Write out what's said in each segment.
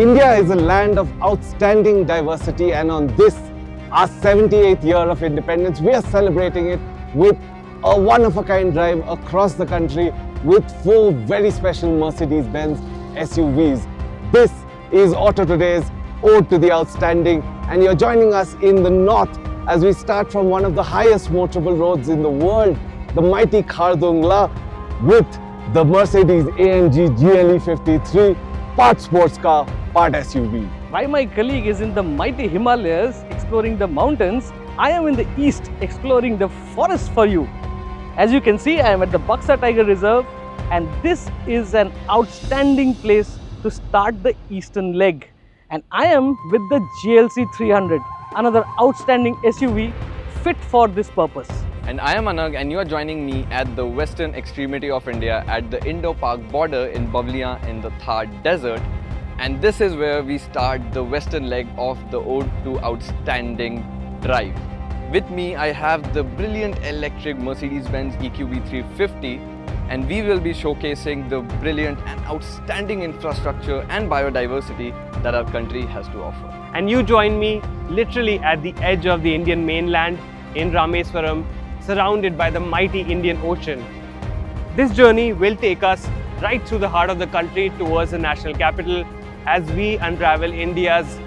India is a land of outstanding diversity, and on this, our 78th year of independence, we are celebrating it with a one-of-a-kind drive across the country with 4 very special Mercedes-Benz SUVs. This is Auto Today's Ode to the Outstanding, and you're joining us in the north as we start from one of the highest motorable roads in the world, the mighty Khardungla, with the Mercedes-AMG GLE 53, part sports car, part SUV. While my colleague is in the mighty Himalayas exploring the mountains, I am in the east exploring the forest for you. As you can see, I am at the Buxa Tiger Reserve, and this is an outstanding place to start the eastern leg. And I am with the GLC 300, another outstanding SUV fit for this purpose. And I am Anag, and you are joining me at the western extremity of India at the Indo-Pak border in Bavliya in the Thar Desert. And this is where we start the western leg of the Ode to Outstanding drive. With me, I have the brilliant electric Mercedes-Benz EQB 350, and we will be showcasing the brilliant and outstanding infrastructure and biodiversity that our country has to offer. And you join me literally at the edge of the Indian mainland in Rameswaram, surrounded by the mighty Indian Ocean. This journey will take us right through the heart of the country towards the national capital as we unravel India's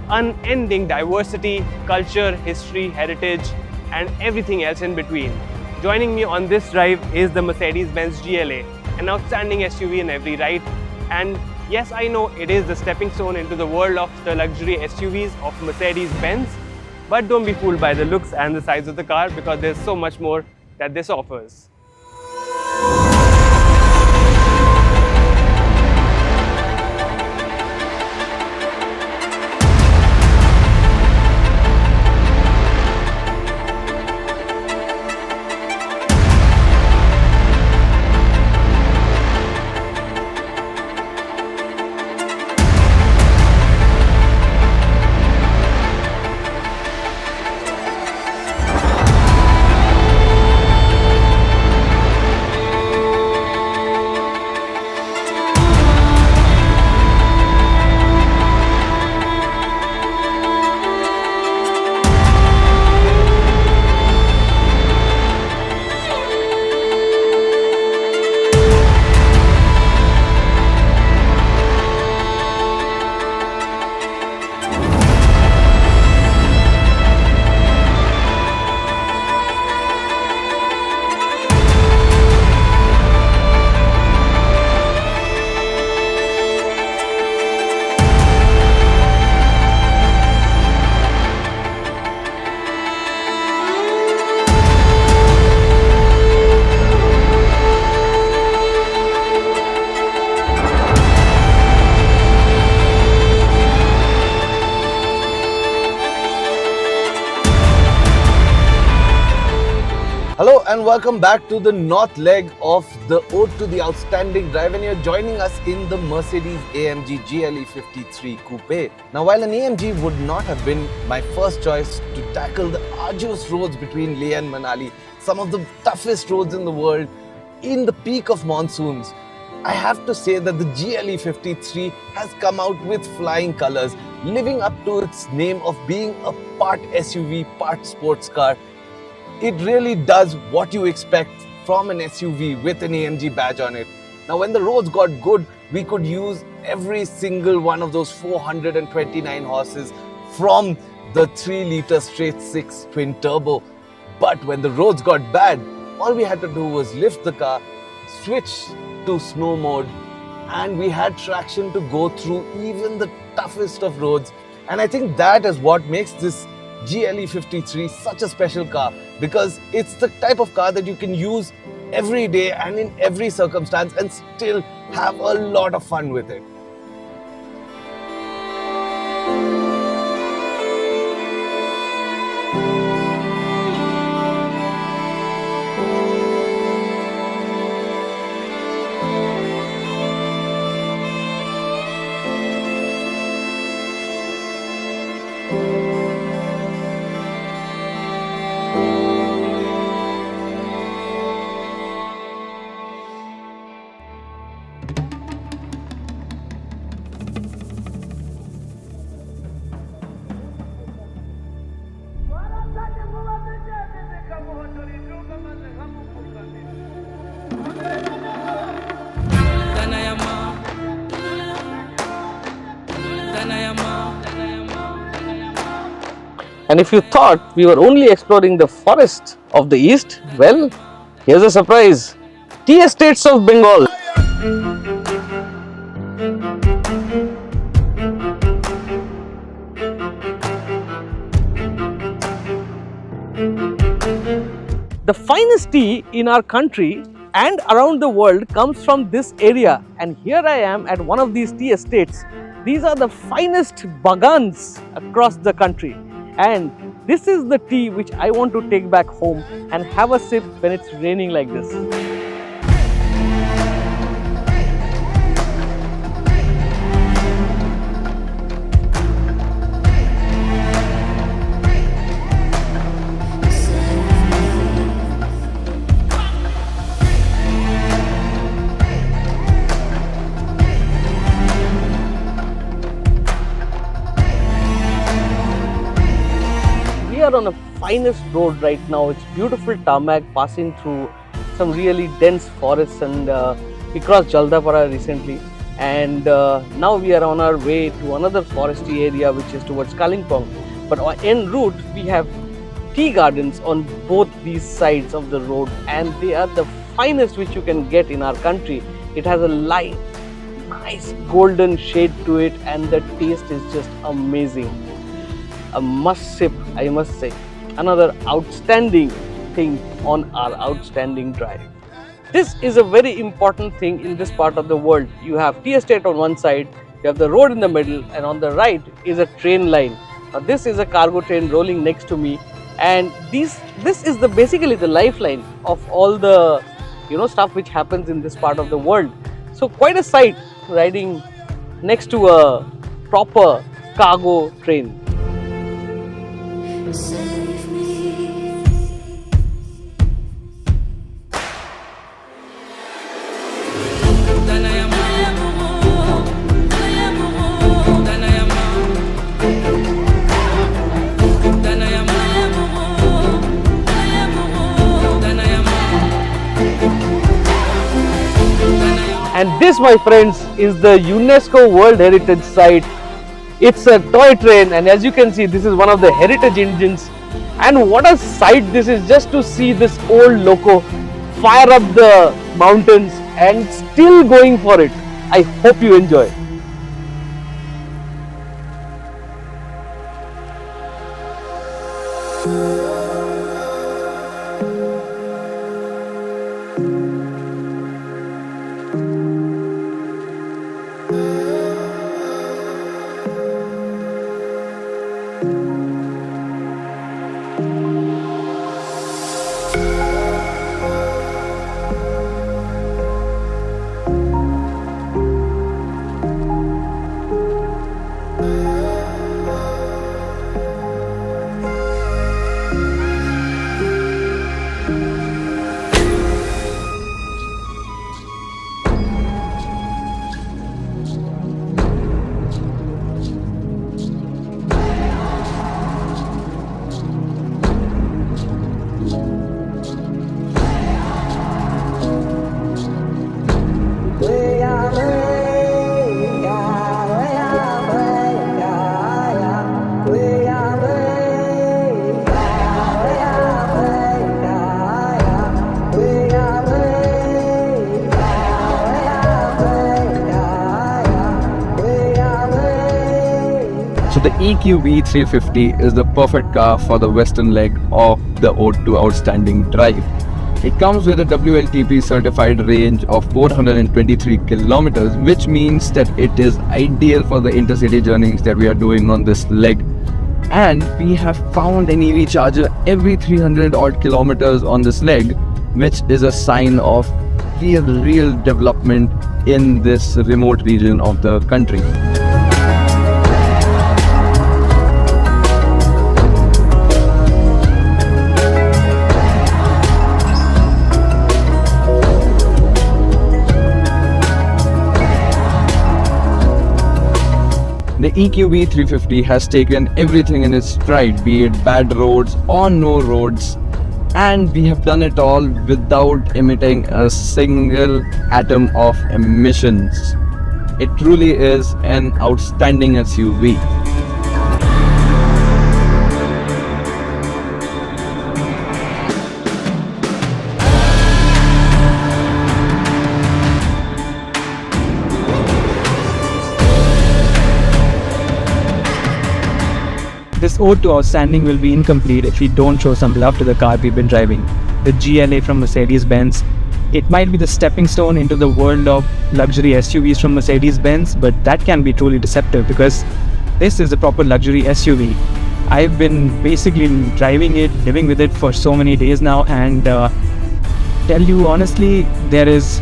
unending diversity, culture, history, heritage, and everything else in between. Joining me on this drive is the Mercedes-Benz GLA, an outstanding SUV in every right. And yes, I know it is the stepping stone into the world of the luxury SUVs of Mercedes-Benz, but don't be fooled by the looks and the size of the car, because there's so much more that this offers. Hello and welcome back to the north leg of the Ode to the Outstanding drive, and you're joining us in the Mercedes-AMG GLE 53 Coupe. Now, while an AMG would not have been my first choice to tackle the arduous roads between Leh and Manali, some of the toughest roads in the world, in the peak of monsoons, I have to say that the GLE 53 has come out with flying colors, living up to its name of being a part SUV, part sports car. It really does what you expect from an SUV with an AMG badge on it. Now, when the roads got good, we could use every single one of those 429 horses from the 3-litre straight-six twin turbo. But when the roads got bad, all we had to do was lift the car, switch to snow mode, and we had traction to go through even the toughest of roads. And I think that is what makes this GLE 53 such a special car, because it's the type of car that you can use every day and in every circumstance and still have a lot of fun with it. And if you thought we were only exploring the forest of the east, well, here's a surprise. Tea estates of Bengal. The finest tea in our country and around the world comes from this area, and here I am at one of these tea estates. These are the finest bagans across the country, and this is the tea which I want to take back home and have a sip when it's raining like this. We are on a finest road right now. It's beautiful tarmac passing through some really dense forests, and we crossed Jaldapara recently, and now we are on our way to another foresty area which is towards Kalimpong. But en route we have tea gardens on both these sides of the road, and they are the finest which you can get in our country. It has a light, nice golden shade to it, and the taste is just amazing. A must sip, I must say. Another outstanding thing on our outstanding drive. This is a very important thing in this part of the world. You have tea estate on one side, you have the road in the middle, and on the right is a train line. Now this is a cargo train rolling next to me, and this is basically the lifeline of all the stuff which happens in this part of the world. So quite a sight riding next to a proper cargo train. Save me. And this, my friends, is the UNESCO World Heritage Site. It's a toy train, and as you can see, this is one of the heritage engines. And what a sight this is, just to see this old loco fire up the mountains and still going for it. I hope you enjoy. So the EQB 350 is the perfect car for the western leg of the Ode to Outstanding Drive. It comes with a WLTP certified range of 423 kilometers, which means that it is ideal for the intercity journeys that we are doing on this leg. And we have found an EV charger every 300 odd kilometers on this leg, which is a sign of real development in this remote region of the country. The EQB 350 has taken everything in its stride, be it bad roads or no roads, and we have done it all without emitting a single atom of emissions. It truly is an outstanding SUV. this ode to outstanding will be incomplete if we don't show some love to the car we've been driving, the GLA from Mercedes-Benz. It might be the stepping stone into the world of luxury SUVs from Mercedes-Benz, but that can be truly deceptive because this is a proper luxury SUV. I've been basically driving it, living with it for so many days now, and tell you honestly, there is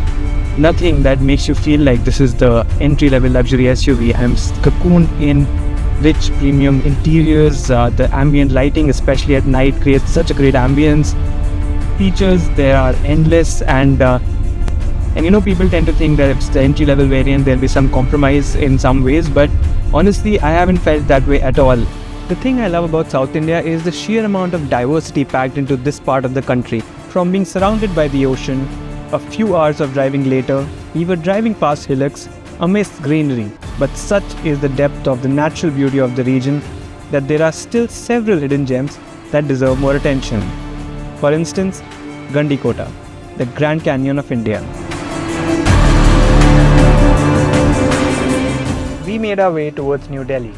nothing that makes you feel like this is the entry-level luxury SUV. I'm cocooned in rich premium interiors. The ambient lighting, especially at night, creates such a great ambience. Features there are endless, and you know, people tend to think that it's the entry-level variant, there'll be some compromise in some ways, but honestly, I haven't felt that way at all. The thing I love about South India is the sheer amount of diversity packed into this part of the country. From being surrounded by the ocean, a few hours of driving later, we were driving past hillocks amidst greenery. But such is the depth of the natural beauty of the region that there are still several hidden gems that deserve more attention. For instance, Gandikota, the Grand Canyon of India. We made our way towards New Delhi,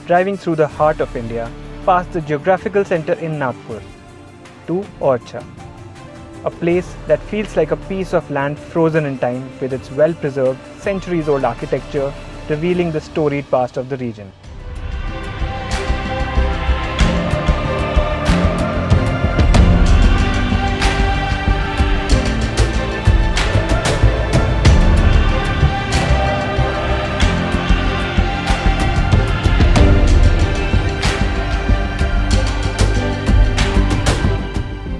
driving through the heart of India, past the geographical center in Nagpur, to Orcha, a place that feels like a piece of land frozen in time with its well-preserved, centuries-old architecture revealing the storied past of the region.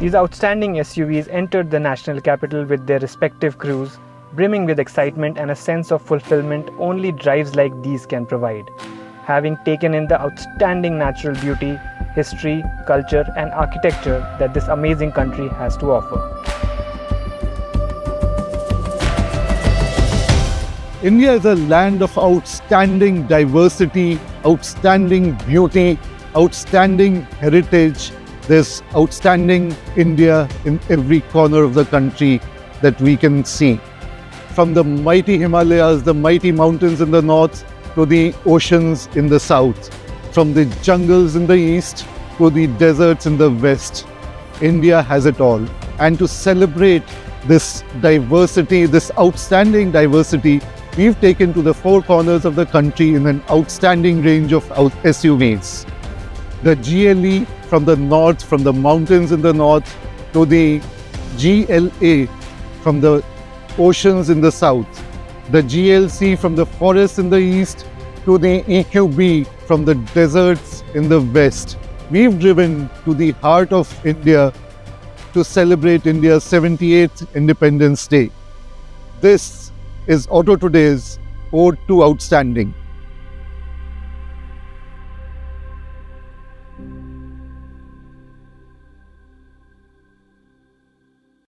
These outstanding SUVs entered the national capital with their respective crews, brimming with excitement and a sense of fulfillment only drives like these can provide, having taken in the outstanding natural beauty, history, culture and architecture that this amazing country has to offer. India is a land of outstanding diversity, outstanding beauty, outstanding heritage. There's outstanding India in every corner of the country that we can see. From the mighty Himalayas, the mighty mountains in the north, to the oceans in the south. From the jungles in the east to the deserts in the west. India has it all. And to celebrate this diversity, this outstanding diversity, we've taken to the four corners of the country in an outstanding range of SUVs. The GLE from the north, from the mountains in the north, to the GLA from the oceans in the south, the GLC from the forests in the east, to the EQB from the deserts in the west. We've driven to the heart of India to celebrate India's 78th Independence Day. This is Auto Today's Ode to Outstanding.